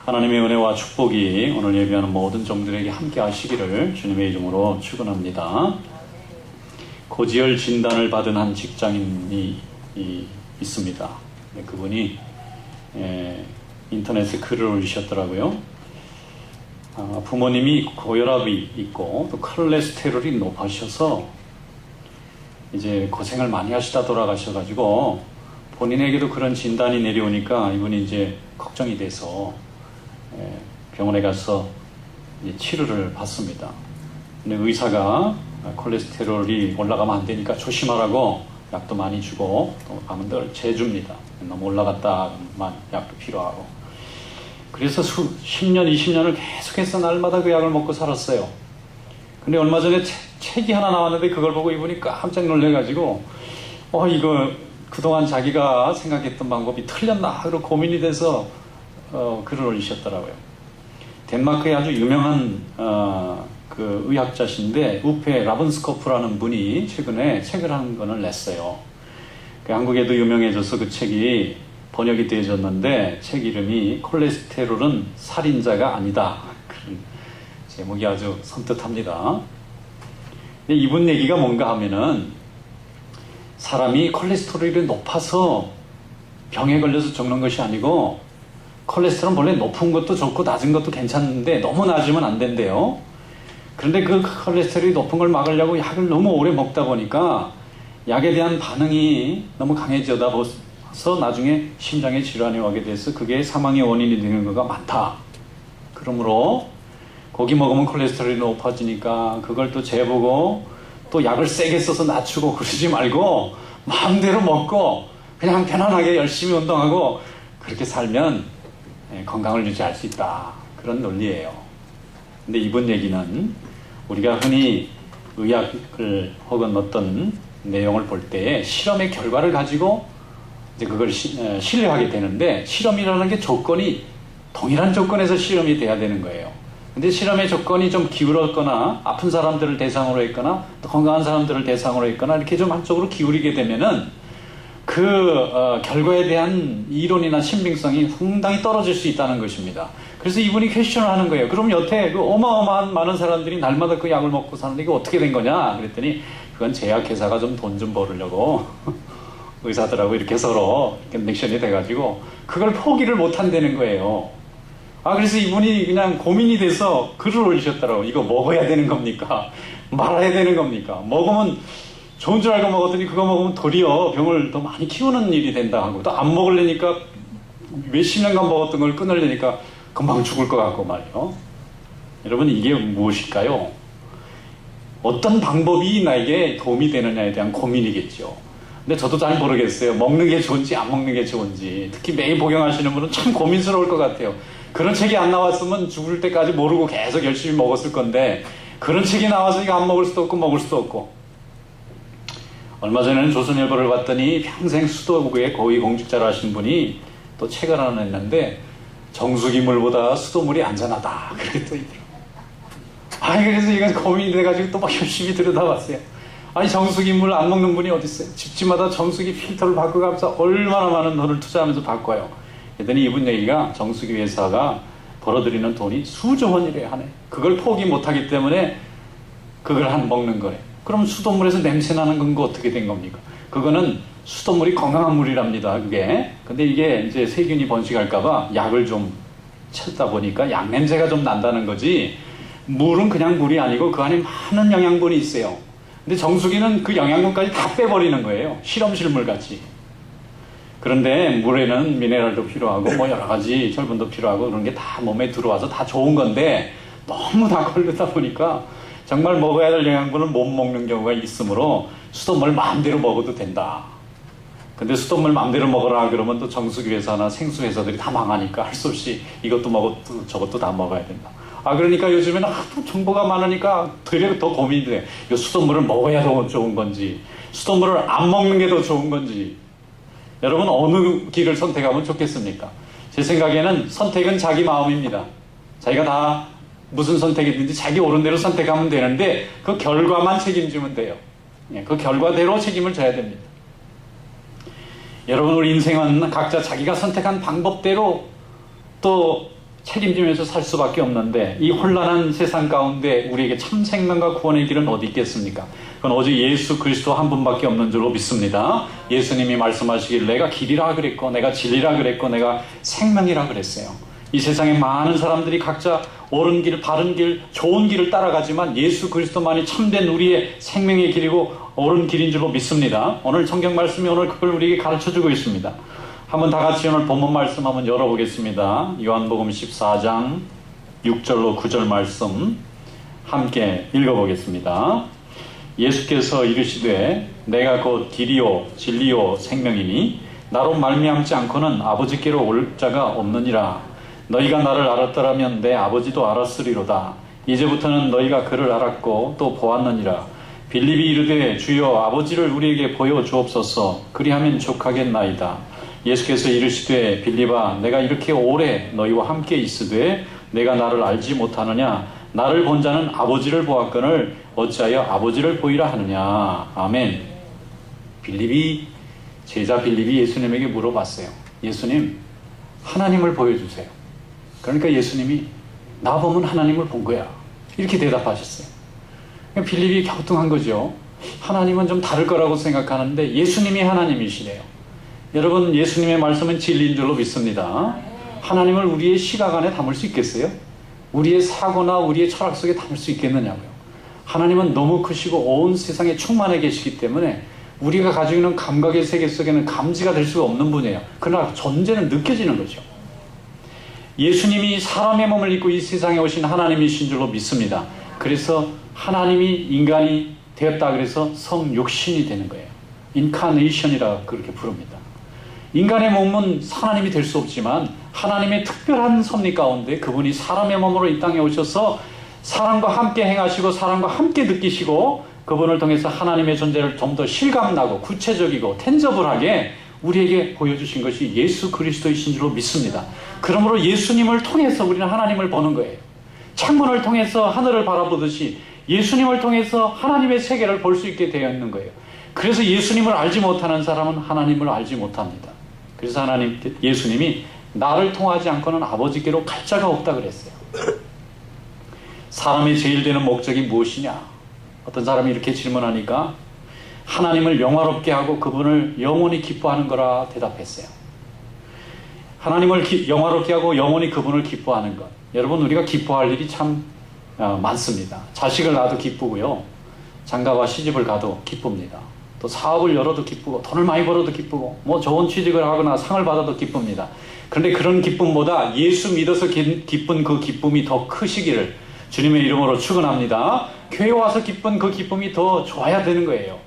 하나님의 은혜와 축복이 오늘 예배하는 모든 종들에게 함께 하시기를 주님의 이름으로 축원합니다. 고지혈 진단을 받은 한 직장인이 있습니다. 그분이 인터넷에 글을 올리셨더라고요. 부모님이 고혈압이 있고 또 콜레스테롤이 높으셔서 이제 고생을 많이 하시다 돌아가셔가지고 본인에게도 그런 진단이 내려오니까 이분이 이제 걱정이 돼서 병원에 가서 치료를 받습니다. 근데 의사가 콜레스테롤이 올라가면 안 되니까 조심하라고 약도 많이 주고 또 암들 재줍니다. 너무 올라갔다만 약도 필요하고. 그래서 10년, 20년을 계속해서 날마다 그 약을 먹고 살았어요. 근데 얼마 전에 책이 하나 나왔는데 그걸 보고 이분이 깜짝 놀래가지고 이거 그동안 자기가 생각했던 방법이 틀렸나? 그리고 고민이 돼서 글을 올리셨더라고요. 덴마크의 아주 유명한 그 의학자신데 우페 라븐스코프라는 분이 최근에 책을 한 권을 냈어요. 그 한국에도 유명해져서 그 책이 번역이 되어졌는데 책 이름이 콜레스테롤은 살인자가 아니다. 그런 제목이 아주 섬뜩합니다. 근데 이분 얘기가 뭔가 하면은 사람이 콜레스테롤이 높아서 병에 걸려서 죽는 것이 아니고 콜레스테롤은 원래 높은 것도 좋고 낮은 것도 괜찮은데 너무 낮으면 안 된대요. 그런데 그 콜레스테롤이 높은 걸 막으려고 약을 너무 오래 먹다 보니까 약에 대한 반응이 너무 강해지다 보서 나중에 심장에 질환이 오게 돼서 그게 사망의 원인이 되는 거가 많다. 그러므로 고기 먹으면 콜레스테롤이 높아지니까 그걸 또 재보고 또 약을 세게 써서 낮추고 그러지 말고 마음대로 먹고 그냥 편안하게 열심히 운동하고 그렇게 살면 건강을 유지할 수 있다. 그런 논리예요. 근데 이번 얘기는 우리가 흔히 의학을 혹은 어떤 내용을 볼 때 실험의 결과를 가지고 이제 그걸 신뢰하게 되는데 실험이라는 게 조건이 동일한 조건에서 실험이 돼야 되는 거예요. 근데 실험의 조건이 좀 기울었거나 아픈 사람들을 대상으로 했거나 또 건강한 사람들을 대상으로 했거나 이렇게 좀 한쪽으로 기울이게 되면은 결과에 대한 이론이나 신빙성이 상당히 떨어질 수 있다는 것입니다. 그래서 이분이 퀘스천을 하는 거예요. 그럼 여태 그 어마어마한 많은 사람들이 날마다 그 약을 먹고 사는데 이게 어떻게 된 거냐? 그랬더니 그건 제약회사가 좀 돈 좀 벌으려고 의사들하고 이렇게 서로 넥션이 돼가지고 그걸 포기를 못 한다는 거예요. 그래서 이분이 그냥 고민이 돼서 글을 올리셨더라고요. 이거 먹어야 되는 겁니까? 말아야 되는 겁니까? 먹으면 좋은 줄 알고 먹었더니 그거 먹으면 도리어 병을 더 많이 키우는 일이 된다 하고 또 안 먹으려니까 몇십 년간 먹었던 걸 끊으려니까 금방 죽을 것 같고 말이요. 여러분 이게 무엇일까요? 어떤 방법이 나에게 도움이 되느냐에 대한 고민이겠죠. 근데 저도 잘 모르겠어요. 먹는 게 좋은지 안 먹는 게 좋은지. 특히 매일 복용하시는 분은 참 고민스러울 것 같아요. 그런 책이 안 나왔으면 죽을 때까지 모르고 계속 열심히 먹었을 건데 그런 책이 나와서 이거 안 먹을 수도 없고 먹을 수도 없고. 얼마 전에는 조선일보를 봤더니 평생 수도국의 고위공직자를 하신 분이 또 책을 하나 냈는데 정수기 물보다 수돗물이 안전하다. 그렇게 또 있더라고요. 그래서 이건 고민이 돼가지고 또 막 열심히 들여다봤어요. 정수기 물 안 먹는 분이 어디 있어요? 집집마다 정수기 필터를 바꾸면서 얼마나 많은 돈을 투자하면서 바꿔요. 그랬더니 이분 얘기가 정수기 회사가 벌어들이는 돈이 수조 원이래요, 한 해. 그걸 포기 못하기 때문에 그걸 먹는 거래요. 그럼 수돗물에서 냄새 나는 건 어떻게 된 겁니까? 그거는 수돗물이 건강한 물이랍니다, 그게. 근데 이게 이제 세균이 번식할까봐 약을 좀 쳤다 보니까 약 냄새가 좀 난다는 거지, 물은 그냥 물이 아니고 그 안에 많은 영양분이 있어요. 근데 정수기는 그 영양분까지 다 빼버리는 거예요. 실험실 물 같이. 그런데 물에는 미네랄도 필요하고 여러 가지 철분도 필요하고 그런 게 다 몸에 들어와서 다 좋은 건데 너무 다 걸르다 보니까 정말 먹어야 될 영양분을 못 먹는 경우가 있으므로 수돗물 마음대로 먹어도 된다. 근데 수돗물 마음대로 먹어라 그러면 또 정수기 회사나 생수 회사들이 다 망하니까 할 수 없이 이것도 먹어도 저것도 다 먹어야 된다. 그러니까 요즘에는 또 정보가 많으니까 되려 더 고민이 돼. 이 수돗물을 먹어야 더 좋은 건지 수돗물을 안 먹는 게 더 좋은 건지. 여러분 어느 길을 선택하면 좋겠습니까? 제 생각에는 선택은 자기 마음입니다. 자기가 다 무슨 선택이든지 자기 옳은 대로 선택하면 되는데 그 결과만 책임지면 돼요. 그 결과대로 책임을 져야 됩니다. 여러분 우리 인생은 각자 자기가 선택한 방법대로 또 책임지면서 살 수밖에 없는데 이 혼란한 세상 가운데 우리에게 참 생명과 구원의 길은 어디 있겠습니까? 그건 오직 예수 그리스도 한 분밖에 없는 줄로 믿습니다. 예수님이 말씀하시길 내가 길이라 그랬고 내가 진리라 그랬고 내가 생명이라 그랬어요. 이 세상에 많은 사람들이 각자 옳은 길, 바른 길, 좋은 길을 따라가지만 예수 그리스도만이 참된 우리의 생명의 길이고 옳은 길인 줄로 믿습니다. 오늘 성경 말씀이 오늘 그걸 우리에게 가르쳐주고 있습니다. 한번 다 같이 오늘 본문 말씀 한번 열어보겠습니다. 요한복음 14장 6절로 9절 말씀 함께 읽어보겠습니다. 예수께서 이르시되 내가 곧 길이요 진리요 생명이니 나로 말미암지 않고는 아버지께로 올 자가 없느니라. 너희가 나를 알았더라면 내 아버지도 알았으리로다. 이제부터는 너희가 그를 알았고 또 보았느니라. 빌립이 이르되 주여 아버지를 우리에게 보여주옵소서. 그리하면 족하겠나이다. 예수께서 이르시되 빌립아 내가 이렇게 오래 너희와 함께 있으되 내가 나를 알지 못하느냐. 나를 본 자는 아버지를 보았거늘 어찌하여 아버지를 보이라 하느냐. 아멘. 제자 빌립이 예수님에게 물어봤어요. 예수님, 하나님을 보여주세요. 그러니까 예수님이 나 보면 하나님을 본 거야. 이렇게 대답하셨어요. 빌립이 갸우뚱한 거죠. 하나님은 좀 다를 거라고 생각하는데 예수님이 하나님이시래요. 여러분, 예수님의 말씀은 진리인 줄로 믿습니다. 하나님을 우리의 시각 안에 담을 수 있겠어요? 우리의 사고나 우리의 철학 속에 담을 수 있겠느냐고요. 하나님은 너무 크시고 온 세상에 충만해 계시기 때문에 우리가 가지고 있는 감각의 세계 속에는 감지가 될 수가 없는 분이에요. 그러나 존재는 느껴지는 거죠. 예수님이 사람의 몸을 입고 이 세상에 오신 하나님이신 줄로 믿습니다. 그래서 하나님이 인간이 되었다 그래서 성육신이 되는 거예요. 인카네이션이라 그렇게 부릅니다. 인간의 몸은 하나님이 될 수 없지만 하나님의 특별한 섭리 가운데 그분이 사람의 몸으로 이 땅에 오셔서 사람과 함께 행하시고 사람과 함께 느끼시고 그분을 통해서 하나님의 존재를 좀 더 실감나고 구체적이고 텐저블하게 우리에게 보여주신 것이 예수 그리스도이신 줄로 믿습니다. 그러므로 예수님을 통해서 우리는 하나님을 보는 거예요. 창문을 통해서 하늘을 바라보듯이 예수님을 통해서 하나님의 세계를 볼 수 있게 되어 있는 거예요. 그래서 예수님을 알지 못하는 사람은 하나님을 알지 못합니다. 그래서 예수님이 나를 통하지 않고는 아버지께로 갈 자가 없다 그랬어요. 사람의 제일 되는 목적이 무엇이냐? 어떤 사람이 이렇게 질문하니까 하나님을 영화롭게 하고 그분을 영원히 기뻐하는 거라 대답했어요. 하나님을 영화롭게 하고 영원히 그분을 기뻐하는 것. 여러분, 우리가 기뻐할 일이 참 많습니다. 자식을 낳아도 기쁘고요. 장가와 시집을 가도 기쁩니다. 또 사업을 열어도 기쁘고 돈을 많이 벌어도 기쁘고 뭐 좋은 취직을 하거나 상을 받아도 기쁩니다. 그런데 그런 기쁨보다 예수 믿어서 기쁜 그 기쁨이 더 크시기를 주님의 이름으로 축원합니다. 교회 와서 기쁜 그 기쁨이 더 좋아야 되는 거예요.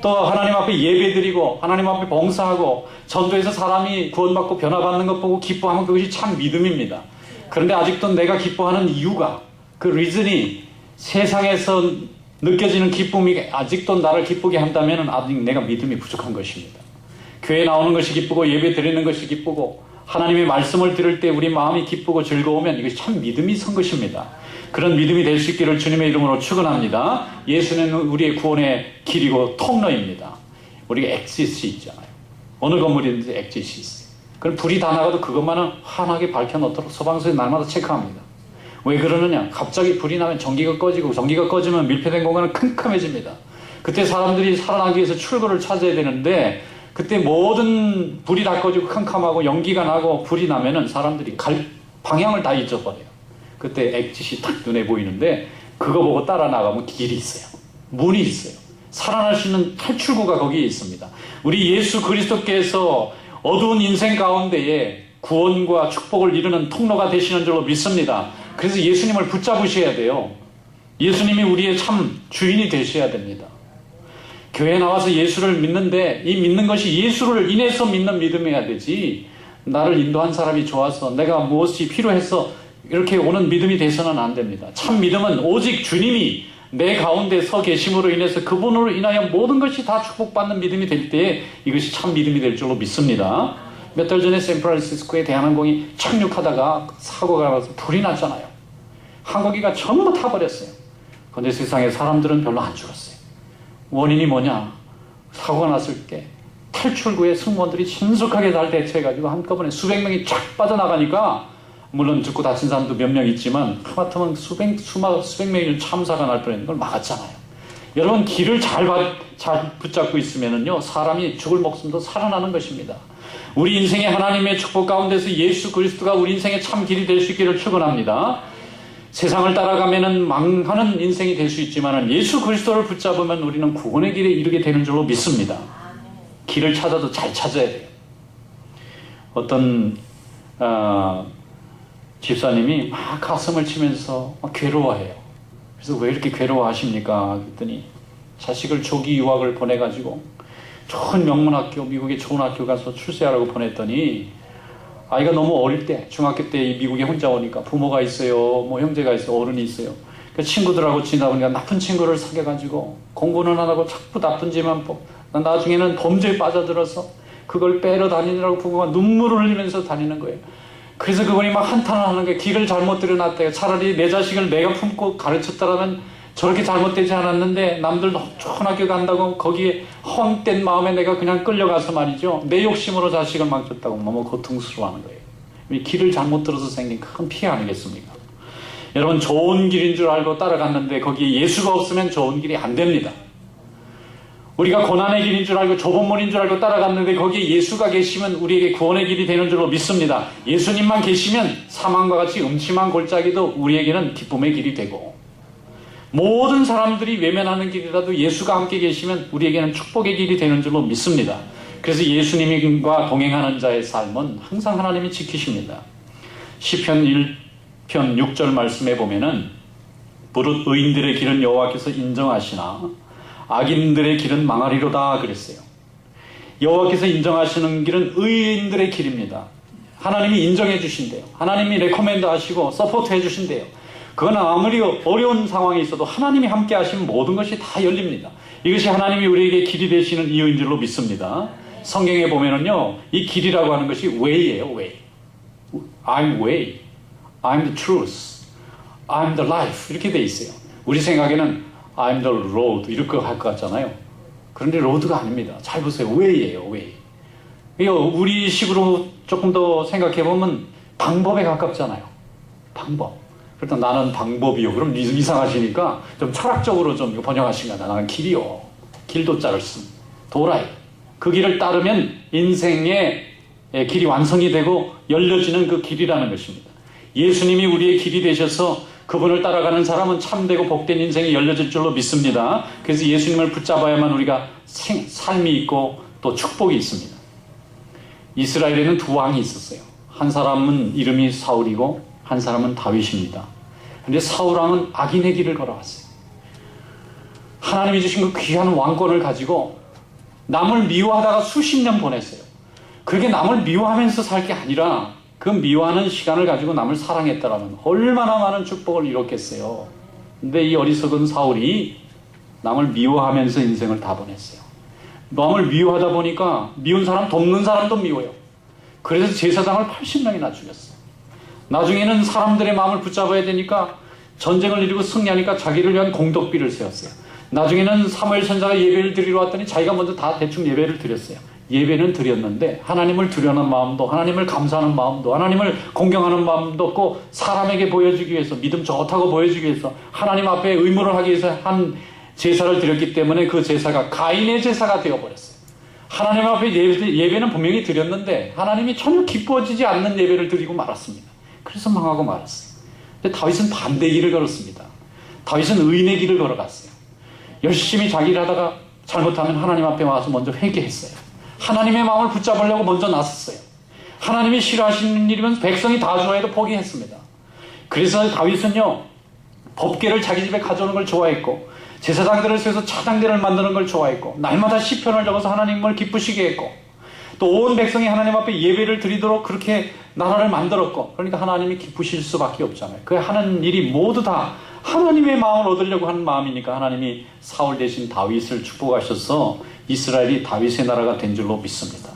또 하나님 앞에 예배드리고 하나님 앞에 봉사하고 전도해서 사람이 구원받고 변화받는 것 보고 기뻐하면 그것이 참 믿음입니다. 그런데 아직도 내가 기뻐하는 이유가 그 리즌이 세상에서 느껴지는 기쁨이 아직도 나를 기쁘게 한다면 아직 내가 믿음이 부족한 것입니다. 교회에 나오는 것이 기쁘고 예배 드리는 것이 기쁘고 하나님의 말씀을 들을 때 우리 마음이 기쁘고 즐거우면 이것이 참 믿음이 선 것입니다. 그런 믿음이 될 수 있기를 주님의 이름으로 축원합니다. 예수는 우리의 구원의 길이고 통로입니다. 우리가 엑시스 있잖아요. 어느 건물이든지 엑시스 있어요. 그럼 불이 다 나가도 그것만은 환하게 밝혀놓도록 소방서에 날마다 체크합니다. 왜 그러느냐? 갑자기 불이 나면 전기가 꺼지고 전기가 꺼지면 밀폐된 공간은 캄캄해집니다. 그때 사람들이 살아나기 위해서 출구를 찾아야 되는데 그때 모든 불이 다 꺼지고 캄캄하고 연기가 나고 불이 나면은 사람들이 갈 방향을 다 잊어버려요. 그때 엑짓이 딱 눈에 보이는데 그거 보고 따라 나가면 길이 있어요. 문이 있어요. 살아날 수 있는 탈출구가 거기에 있습니다. 우리 예수 그리스도께서 어두운 인생 가운데에 구원과 축복을 이루는 통로가 되시는 줄로 믿습니다. 그래서 예수님을 붙잡으셔야 돼요. 예수님이 우리의 참 주인이 되셔야 됩니다. 교회에 나와서 예수를 믿는데 이 믿는 것이 예수를 인해서 믿는 믿음이어야 되지 나를 인도한 사람이 좋아서 내가 무엇이 필요해서 이렇게 오는 믿음이 돼서는 안 됩니다. 참 믿음은 오직 주님이 내 가운데 서 계심으로 인해서 그분으로 인하여 모든 것이 다 축복받는 믿음이 될 때에 이것이 참 믿음이 될 줄로 믿습니다. 몇 달 전에 샌프란시스코에 대한항공이 착륙하다가 사고가 나서 불이 났잖아요. 항공기가 전부 타버렸어요. 그런데 세상에 사람들은 별로 안 죽었어요. 원인이 뭐냐? 사고가 났을 때 탈출구에 승무원들이 신속하게 잘 대처해가지고 한꺼번에 수백 명이 쫙 빠져나가니까 물론 죽고 다친 사람도 몇 명 있지만 하마터면 수백 명의 참사가 날 뻔했는 걸 막았잖아요. 여러분, 길을 잘 붙잡고 있으면은요, 사람이 죽을 목숨도 살아나는 것입니다. 우리 인생의 하나님의 축복 가운데서 예수 그리스도가 우리 인생의 참 길이 될 수 있기를 축원합니다. 세상을 따라가면은 망하는 인생이 될 수 있지만 예수 그리스도를 붙잡으면 우리는 구원의 길에 이르게 되는 줄로 믿습니다. 길을 찾아도 잘 찾아야 돼요. 어떤 집사님이 막 가슴을 치면서 막 괴로워해요. 그래서 왜 이렇게 괴로워하십니까? 그랬더니 자식을 조기 유학을 보내가지고 좋은 명문학교, 미국의 좋은 학교 가서 출세하라고 보냈더니 아이가 너무 어릴 때, 중학교 때 미국에 혼자 오니까 부모가 있어요, 뭐 형제가 있어요, 어른이 있어요. 그 친구들하고 지내다 보니까 나쁜 친구를 사귀어가지고 공부는 안 하고 자꾸 나쁜 짓만 나중에는 범죄에 빠져들어서 그걸 빼러 다니느라고 부모가 눈물을 흘리면서 다니는 거예요. 그래서 그분이 막 한탄을 하는 거예요. 길을 잘못 들여놨대요. 차라리 내 자식을 내가 품고 가르쳤다라면 저렇게 잘못되지 않았는데 남들 좋은 학교 간다고 거기에 헛된 마음에 내가 그냥 끌려가서 말이죠. 내 욕심으로 자식을 망쳤다고 너무 고통스러워하는 거예요. 길을 잘못 들어서 생긴 큰 피해 아니겠습니까? 여러분, 좋은 길인 줄 알고 따라갔는데 거기에 예수가 없으면 좋은 길이 안 됩니다. 우리가 고난의 길인 줄 알고 좁은 문인 줄 알고 따라갔는데 거기에 예수가 계시면 우리에게 구원의 길이 되는 줄로 믿습니다. 예수님만 계시면 사망과 같이 음침한 골짜기도 우리에게는 기쁨의 길이 되고, 모든 사람들이 외면하는 길이라도 예수가 함께 계시면 우리에게는 축복의 길이 되는 줄로 믿습니다. 그래서 예수님과 동행하는 자의 삶은 항상 하나님이 지키십니다. 시편 1편 6절 말씀에 보면은 무릇 의인들의 길은 여호와께서 인정하시나 악인들의 길은 망하리로다 그랬어요. 여호와께서 인정하시는 길은 의인들의 길입니다. 하나님이 인정해 주신대요. 하나님이 레코멘드 하시고 서포트 해 주신대요. 그건 아무리 어려운 상황에 있어도 하나님이 함께 하시면 모든 것이 다 열립니다. 이것이 하나님이 우리에게 길이 되시는 이유인 줄로 믿습니다. 성경에 보면은요, 이 길이라고 하는 것이 way예요, way. I'm way. I'm the truth. I'm the life. 이렇게 돼 있어요. 우리 생각에는 I'm the road 이렇게 할 것 같잖아요. 그런데 로드가 아닙니다. 잘 보세요. way예요, way. 우리 식으로 조금 더 생각해 보면 방법에 가깝잖아요. 방법. 그렇다 나는 방법이요. 그럼 이상하시니까 좀 철학적으로 좀 번역하신 거다. 나는 길이요. 길도 자를 쓴 도라이. 그 길을 따르면 인생의 길이 완성이 되고 열려지는 그 길이라는 것입니다. 예수님이 우리의 길이 되셔서 그분을 따라가는 사람은 참되고 복된 인생이 열려질 줄로 믿습니다. 그래서 예수님을 붙잡아야만 우리가 삶이 있고 또 축복이 있습니다. 이스라엘에는 두 왕이 있었어요. 한 사람은 이름이 사울이고 한 사람은 다윗입니다. 그런데 사울 왕은 악인의 길을 걸어갔어요. 하나님이 주신 그 귀한 왕권을 가지고 남을 미워하다가 수십 년 보냈어요. 그게 남을 미워하면서 살 게 아니라 그 미워하는 시간을 가지고 남을 사랑했다라면 얼마나 많은 축복을 이뤘겠어요. 근데 이 어리석은 사울이 남을 미워하면서 인생을 다 보냈어요. 남을 미워하다 보니까 미운 사람 돕는 사람도 미워요. 그래서 제사장을 80명이나 죽였어요. 나중에는 사람들의 마음을 붙잡아야 되니까 전쟁을 이루고 승리하니까 자기를 위한 공덕비를 세웠어요. 나중에는 사무엘 선지자가 예배를 드리러 왔더니 자기가 먼저 다 대충 예배를 드렸어요. 예배는 드렸는데 하나님을 두려는 마음도, 하나님을 감사하는 마음도, 하나님을 공경하는 마음도 없고 사람에게 보여주기 위해서, 믿음 좋다고 보여주기 위해서 하나님 앞에 의무를 하기 위해서 한 제사를 드렸기 때문에 그 제사가 가인의 제사가 되어버렸어요. 하나님 앞에 예배는 분명히 드렸는데 하나님이 전혀 기뻐지지 않는 예배를 드리고 말았습니다. 그래서 망하고 말았어요. 근데 다윗은 반대 길을 걸었습니다. 다윗은 의인의 길을 걸어갔어요. 열심히 자기를 하다가 잘못하면 하나님 앞에 와서 먼저 회개했어요. 하나님의 마음을 붙잡으려고 먼저 나섰어요. 하나님이 싫어하시는 일이면 백성이 다 좋아해도 포기했습니다. 그래서 다윗은요, 법궤를 자기 집에 가져오는 걸 좋아했고 제사장들을 세워서 차장대를 만드는 걸 좋아했고 날마다 시편을 적어서 하나님을 기쁘시게 했고 또 온 백성이 하나님 앞에 예배를 드리도록 그렇게 나라를 만들었고, 그러니까 하나님이 기쁘실 수밖에 없잖아요. 그 하는 일이 모두 다 하나님의 마음을 얻으려고 하는 마음이니까 하나님이 사울 대신 다윗을 축복하셔서 이스라엘이 다윗의 나라가 된 줄로 믿습니다.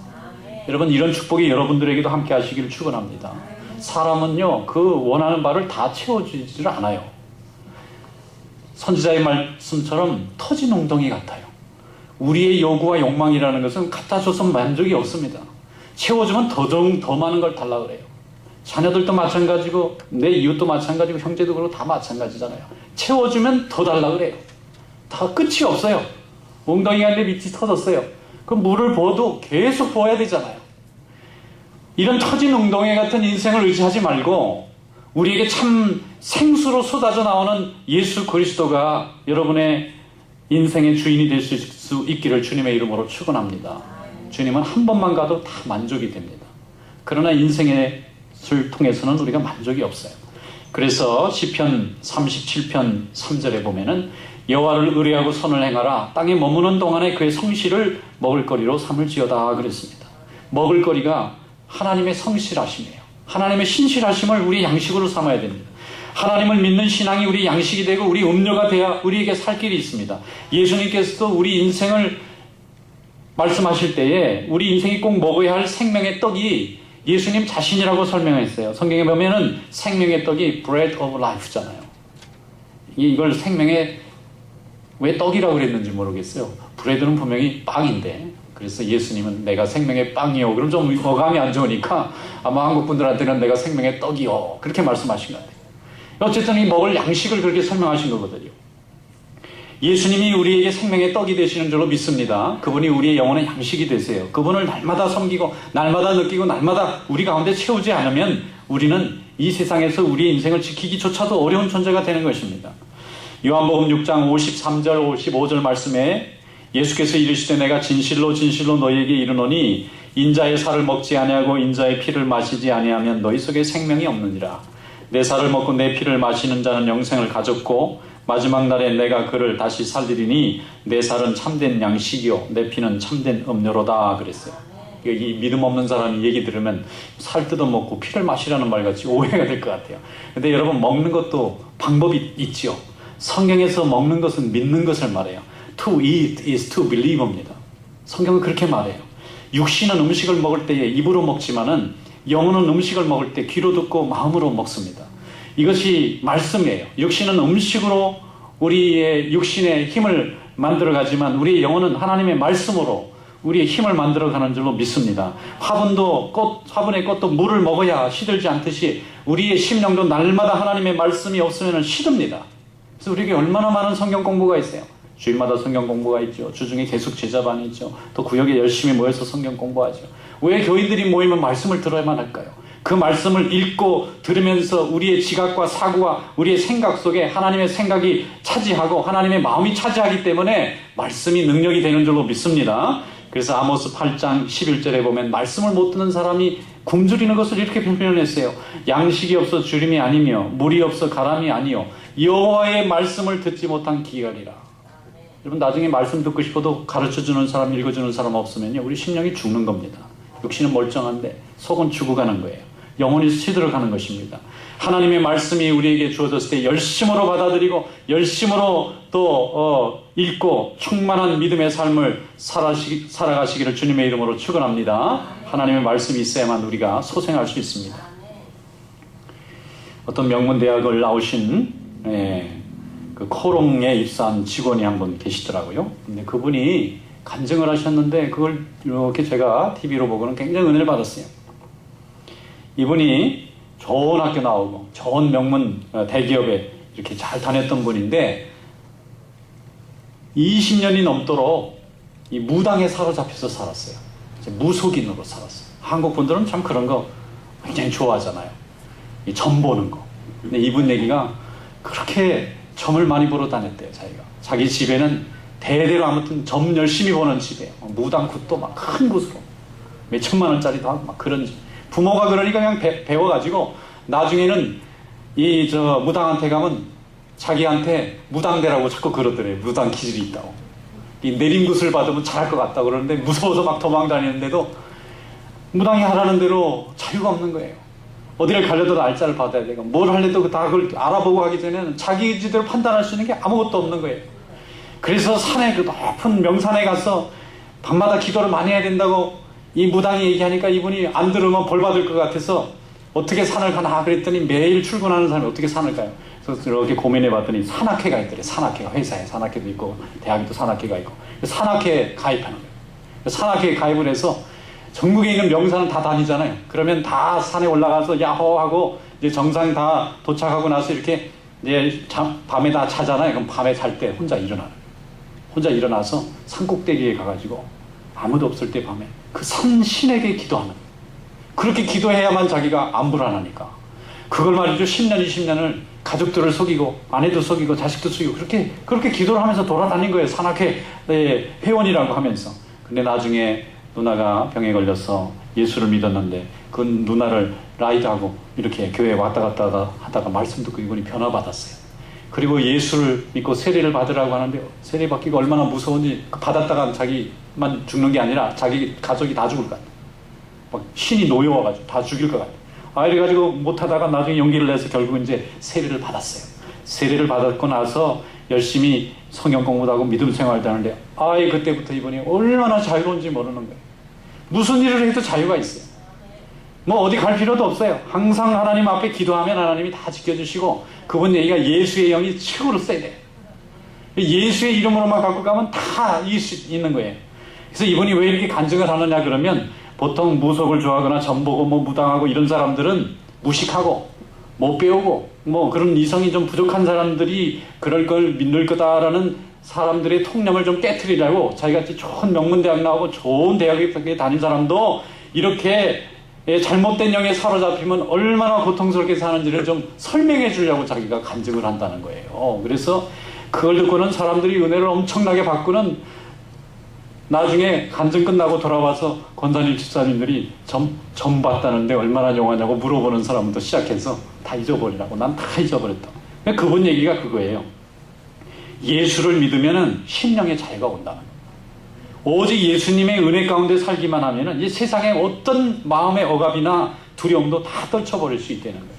여러분, 이런 축복이 여러분들에게도 함께 하시기를 축원합니다. 사람은요, 그 원하는 바를 다 채워주지를 않아요. 선지자의 말씀처럼 터진 웅덩이 같아요. 우리의 요구와 욕망이라는 것은 갖다 줘서 만족이 없습니다. 채워주면 더 많은 걸 달라 그래요. 자녀들도 마찬가지고 내 이웃도 마찬가지고 형제도 그렇고 다 마찬가지잖아요. 채워주면 더 달라 그래요. 다 끝이 없어요. 엉덩이가 내 밑이 터졌어요. 그 물을 부어도 계속 부어야 되잖아요. 이런 터진 웅덩이 같은 인생을 의지하지 말고 우리에게 참 생수로 쏟아져 나오는 예수 그리스도가 여러분의 인생의 주인이 될 수 있기를 주님의 이름으로 축원합니다. 주님은 한 번만 가도 다 만족이 됩니다. 그러나 인생을 통해서는 우리가 만족이 없어요. 그래서 시편 37편 3절에 보면은 여호와를 의뢰하고 선을 행하라. 땅에 머무는 동안에 그의 성실을 먹을거리로 삼을지어다 그랬습니다. 먹을거리가 하나님의 성실하심이에요. 하나님의 신실하심을 우리 양식으로 삼아야 됩니다. 하나님을 믿는 신앙이 우리 양식이 되고 우리 음료가 돼야 우리에게 살 길이 있습니다. 예수님께서도 우리 인생을 말씀하실 때에 우리 인생이 꼭 먹어야 할 생명의 떡이 예수님 자신이라고 설명했어요. 성경에 보면은 생명의 떡이 bread of life잖아요. 이걸 생명의 왜 떡이라고 그랬는지 모르겠어요. 브레드는 분명히 빵인데 그래서 예수님은 내가 생명의 빵이요. 그럼 좀 어감이 안 좋으니까 아마 한국 분들한테는 내가 생명의 떡이요. 그렇게 말씀하신 것 같아요. 어쨌든 이 먹을 양식을 그렇게 설명하신 거거든요. 예수님이 우리에게 생명의 떡이 되시는 줄로 믿습니다. 그분이 우리의 영혼의 양식이 되세요. 그분을 날마다 섬기고 날마다 느끼고 날마다 우리 가운데 채우지 않으면 우리는 이 세상에서 우리의 인생을 지키기조차도 어려운 존재가 되는 것입니다. 요한복음 6장 53절 55절 말씀에 예수께서 이르시되 내가 진실로 진실로 너희에게 이르노니 인자의 살을 먹지 아니하고 인자의 피를 마시지 아니하면 너희 속에 생명이 없느니라. 내 살을 먹고 내 피를 마시는 자는 영생을 가졌고 마지막 날에 내가 그를 다시 살리리니 내 살은 참된 양식이요 내 피는 참된 음료로다 그랬어요. 이 믿음 없는 사람이 얘기 들으면 살 뜯어먹고 피를 마시라는 말같이 오해가 될 것 같아요. 근데 여러분 먹는 것도 방법이 있지요. 성경에서 먹는 것은 믿는 것을 말해요. To eat is to believe입니다. 성경은 그렇게 말해요. 육신은 음식을 먹을 때에 입으로 먹지만은 영혼은 음식을 먹을 때 귀로 듣고 마음으로 먹습니다. 이것이 말씀이에요. 육신은 음식으로 우리의 육신의 힘을 만들어가지만 우리의 영혼은 하나님의 말씀으로 우리의 힘을 만들어가는 줄로 믿습니다. 화분의 꽃도 물을 먹어야 시들지 않듯이 우리의 심령도 날마다 하나님의 말씀이 없으면 시듭니다. 그래서 우리에게 얼마나 많은 성경 공부가 있어요. 주일마다 성경 공부가 있죠. 주중에 계속 제자반이 있죠. 또 구역에 열심히 모여서 성경 공부하죠. 왜 교인들이 모이면 말씀을 들어야만 할까요? 그 말씀을 읽고 들으면서 우리의 지각과 사고와 우리의 생각 속에 하나님의 생각이 차지하고 하나님의 마음이 차지하기 때문에 말씀이 능력이 되는 줄로 믿습니다. 그래서 아모스 8장 11절에 보면 말씀을 못 듣는 사람이 굶주리는 것을 이렇게 표현했어요. 양식이 없어 주림이 아니며 물이 없어 가람이 아니요 여호와의 말씀을 듣지 못한 기갈이라. 여러분 나중에 말씀 듣고 싶어도 가르쳐주는 사람 읽어주는 사람 없으면요 우리 심령이 죽는 겁니다. 육신은 멀쩡한데 속은 죽어가는 거예요. 영혼이 시들어가는 것입니다. 하나님의 말씀이 우리에게 주어졌을 때 열심으로 받아들이고 열심으로 또 읽고 충만한 믿음의 삶을 살아가시기를 주님의 이름으로 축원합니다. 하나님의 말씀이 있어야만 우리가 소생할 수 있습니다. 어떤 명문대학을 나오신 그 코롱에 입사한 직원이 한 분 계시더라고요. 근데 그분이 간증을 하셨는데 그걸 이렇게 제가 TV로 보고는 굉장히 은혜를 받았어요. 이분이 좋은 학교 나오고 좋은 명문 대기업에 이렇게 잘 다녔던 분인데 20년이 넘도록 이 무당에 사로잡혀서 살았어요. 무속인으로 살았어요. 한국 분들은 참 그런 거 굉장히 좋아하잖아요. 이 점 보는 거. 근데 이분 얘기가 그렇게 점을 많이 보러 다녔대요. 자기 집에는 대대로 아무튼 점 열심히 보는 집이에요. 무당 굿도 막 큰 굿으로 몇 천만 원짜리도 하고 막 그런 집. 부모가 그러니까 그냥 배워가지고 나중에는 무당한테 가면 자기한테 무당대라고 자꾸 그러더래요. 무당 기질이 있다고. 이 내린 굿을 받으면 잘할 것 같다고 그러는데 무서워서 막 도망 다니는데도 무당이 하라는 대로 자유가 없는 거예요. 어디를 가려도 날짜를 받아야 되고 뭘 하려도 다 그걸 알아보고 하기 전에는 자기 의지대로 판단할 수 있는 게 아무것도 없는 거예요. 그래서 산에 그 높은 명산에 가서 밤마다 기도를 많이 해야 된다고 이 무당이 얘기하니까 이분이 안 들으면 벌 받을 것 같아서 어떻게 산을 가나 그랬더니 매일 출근하는 사람이 어떻게 산을 가요? 그래서 이렇게 고민해 봤더니 산악회가 있더래. 산악회가 회사에 산악회도 있고 대학에도 산악회가 있고 산악회에 가입하는 거예요. 산악회에 가입을 해서 전국에 있는 명산은 다 다니잖아요. 그러면 다 산에 올라가서 야호 하고 이제 정상 다 도착하고 나서 이렇게 이제 밤에 다 자잖아요. 그럼 밤에 잘 때 혼자 일어나서 산 꼭대기에 가가지고 아무도 없을 때 밤에 그 산 신에게 기도하는, 그렇게 기도해야만 자기가 안 불안하니까. 그걸 말이죠. 10년, 20년을 가족들을 속이고 아내도 속이고 자식도 속이고 그렇게 기도를 하면서 돌아다닌 거예요. 산악회 회원이라고 하면서. 근데 나중에 누나가 병에 걸려서 예수를 믿었는데 그 누나를 라이드하고 이렇게 교회에 왔다 갔다 하다가 말씀 듣고 이분이 변화받았어요. 그리고 예수를 믿고 세례를 받으라고 하는데 세례 받기가 얼마나 무서운지, 받았다가 자기만 죽는 게 아니라 자기 가족이 다 죽을 것 같아요. 막 신이 놓여와가지고 다 죽일 것 같아요. 이래가지고 못하다가 나중에 용기를 내서 결국 이제 세례를 받았어요. 세례를 받았고 나서 열심히 성경 공부도 하고 믿음 생활도 하는데 그때부터 이분이 얼마나 자유로운지 모르는 거예요. 무슨 일을 해도 자유가 있어요. 뭐 어디 갈 필요도 없어요. 항상 하나님 앞에 기도하면 하나님이 다 지켜주시고, 그분 얘기가 예수의 영이 최고로 세야 돼요. 예수의 이름으로만 갖고 가면 다 이길 수 있는 거예요. 그래서 이분이 왜 이렇게 간증을 하느냐 그러면, 보통 무속을 좋아하거나 점보고 뭐 무당하고 이런 사람들은 무식하고 못 배우고 뭐 그런 이성이 좀 부족한 사람들이 그럴 걸 믿을 거다라는 사람들의 통념을 좀 깨트리려고, 자기같이 좋은 명문대학 나오고 좋은 대학에 다닌 사람도 이렇게 잘못된 영에 사로잡히면 얼마나 고통스럽게 사는지를 좀 설명해 주려고 자기가 간증을 한다는 거예요. 그래서 그걸 듣고는 사람들이 은혜를 엄청나게 받고는 나중에 간증 끝나고 돌아와서 권사님 집사님들이 점 봤다는데 얼마나 용하냐고 물어보는 사람부터 시작해서 다 잊어버리라고. 난 다 잊어버렸다. 그분 얘기가 그거예요. 예수를 믿으면은 심령의 자유가 온다는 거예요. 오직 예수님의 은혜 가운데 살기만 하면은 이 세상에 어떤 마음의 억압이나 두려움도 다 떨쳐버릴 수 있다는 거예요.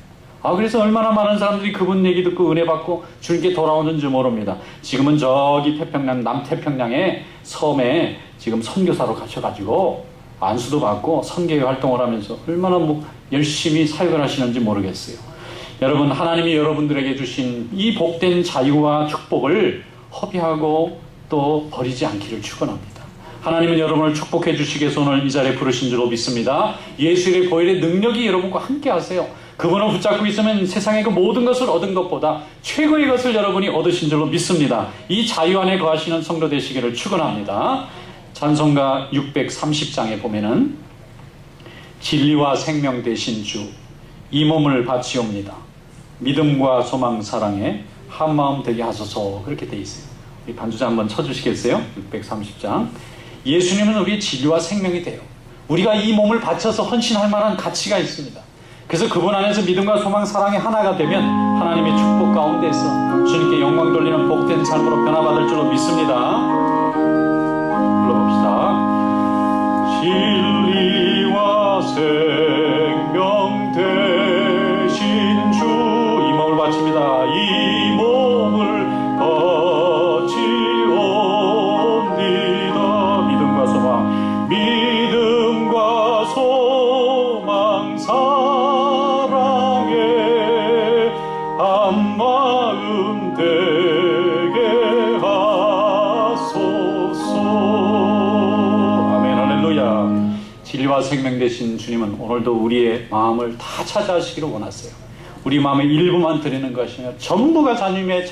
그래서 얼마나 많은 사람들이 그분 얘기 듣고 은혜 받고 주님께 돌아오는지 모릅니다. 지금은 저기 태평양, 남태평양의 섬에 지금 선교사로 가셔가지고 안수도 받고 선교회 활동을 하면서 얼마나 열심히 사역을 하시는지 모르겠어요. 여러분, 하나님이 여러분들에게 주신 이 복된 자유와 축복을 허비하고 또 버리지 않기를 축원합니다. 하나님은 여러분을 축복해 주시기 위해서 오늘 이 자리에 부르신 줄로 믿습니다. 예수의 보혈의 능력이 여러분과 함께 하세요. 그분을 붙잡고 있으면 세상의 그 모든 것을 얻은 것보다 최고의 것을 여러분이 얻으신 줄로 믿습니다. 이 자유 안에 거하시는 성도 되시기를 축원합니다. 찬송가 630장에 보면은 진리와 생명 되신 주, 이 몸을 바치옵니다. 믿음과 소망 사랑에 한마음 되게 하소서, 그렇게 돼 있어요. 이 반주자 한번 쳐주시겠어요? 630장. 예수님은 우리의 진리와 생명이 돼요. 우리가 이 몸을 바쳐서 헌신할 만한 가치가 있습니다. 그래서 그분 안에서 믿음과 소망, 사랑이 하나가 되면 하나님의 축복 가운데서 주님께 영광 돌리는 복된 삶으로 변화받을 줄로 믿습니다. 불러봅시다. 진리와 생명 되신 주, 이 몸을 바칩니다. 이 몸을 바치옵니다. 믿음과 소망, 믿음과 소망 사랑에 한마음 되게 하소서. 아멘. 할렐루야. 진리와 생명 되신 주님은 오늘도 우리의 마음을 다 차지하시기를 원하세요. 우리 마음의 일부만 드리는 것이 아니라 전부가 주님의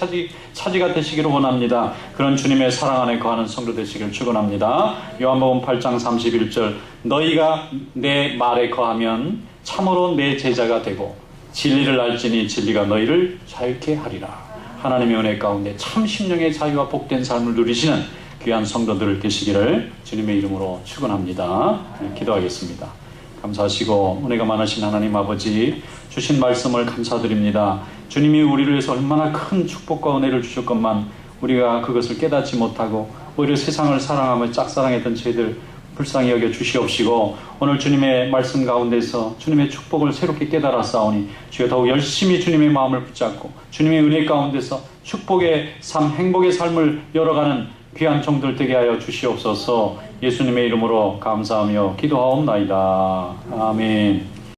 차지가 되시기를 원합니다. 그런 주님의 사랑 안에 거하는 성도 되시기를 축원합니다. 요한복음 8장 31절, 너희가 내 말에 거하면 참으로 내 제자가 되고 진리를 알지니 진리가 너희를 자유케 하리라. 하나님의 은혜 가운데 참 심령의 자유와 복된 삶을 누리시는 귀한 성도들 되시기를 주님의 이름으로 축원합니다. 기도하겠습니다. 감사하시고 은혜가 많으신 하나님 아버지, 주신 말씀을 감사드립니다. 주님이 우리를 위해서 얼마나 큰 축복과 은혜를 주셨건만 우리가 그것을 깨닫지 못하고 오히려 세상을 사랑하며 짝사랑했던 저희들 불쌍히 여겨 주시옵시고, 오늘 주님의 말씀 가운데서 주님의 축복을 새롭게 깨달았사오니 주여 더욱 열심히 주님의 마음을 붙잡고 주님의 은혜 가운데서 축복의 삶, 행복의 삶을 열어가는 귀한 종들 되게 하여 주시옵소서. 예수님의 이름으로 감사하며 기도하옵나이다. 아멘.